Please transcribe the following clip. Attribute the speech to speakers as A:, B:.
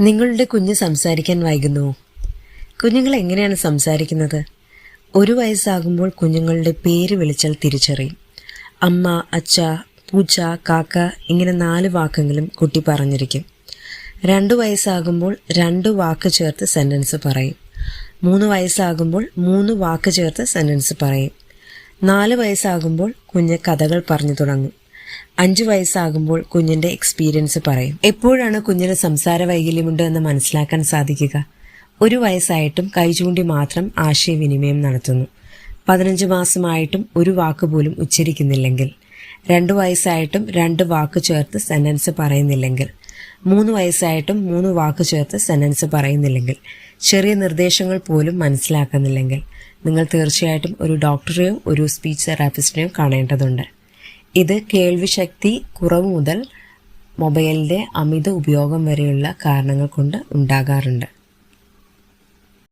A: നിങ്ങളുടെ കുഞ്ഞ് സംസാരിക്കാൻ വൈകുന്നുവോ? കുഞ്ഞുങ്ങൾ എങ്ങനെയാണ് സംസാരിക്കുന്നത്? 1 വയസ്സാകുമ്പോൾ കുഞ്ഞുങ്ങളുടെ പേര് വിളിച്ചാൽ തിരിച്ചറിയും. അമ്മ, അച്ഛ, പൂച്ച, കാക്ക ഇങ്ങനെ 4 വാക്കെങ്കിലും കുട്ടി പറഞ്ഞിരിക്കും. 2 വയസ്സാകുമ്പോൾ 2 വാക്ക് ചേർത്ത് സെന്റൻസ് പറയും. 3 വയസ്സാകുമ്പോൾ 3 വാക്ക് ചേർത്ത് സെന്റൻസ് പറയും. 4 വയസ്സാകുമ്പോൾ കുഞ്ഞ് കഥകൾ പറഞ്ഞു തുടങ്ങും. 5 വയസ്സാകുമ്പോൾ കുഞ്ഞിന്റെ എക്സ്പീരിയൻസ് പറയും. എപ്പോഴാണ് കുഞ്ഞിന് സംസാര വൈകല്യമുണ്ട് എന്ന് മനസ്സിലാക്കാൻ സാധിക്കുക? 1 വയസ്സായിട്ടും കൈചൂണ്ടി മാത്രം ആശയവിനിമയം നടത്തുന്നു. 15 മാസമായിട്ടും 1 വാക്ക് പോലും ഉച്ചരിക്കുന്നില്ലെങ്കിൽ, 2 വയസ്സായിട്ടും 2 വാക്ക് ചേർത്ത് സെന്റൻസ് പറയുന്നില്ലെങ്കിൽ, 3 വയസ്സായിട്ടും 3 വാക്ക് ചേർത്ത് സെന്റൻസ് പറയുന്നില്ലെങ്കിൽ, ചെറിയ നിർദ്ദേശങ്ങൾ പോലും മനസ്സിലാക്കുന്നില്ലെങ്കിൽ, നിങ്ങൾ തീർച്ചയായിട്ടും ഒരു ഡോക്ടറെയോ ഒരു സ്പീച്ച് തെറാപ്പിസ്റ്റിനെയോ കാണേണ്ടതുണ്ട്. ഇത് കേൾവിശക്തി കുറവ് മുതൽ മൊബൈലിന്റെ അമിത ഉപയോഗം വരെയുള്ള കാരണങ്ങൾ കൊണ്ട് ഉണ്ടാകാറുണ്ട്.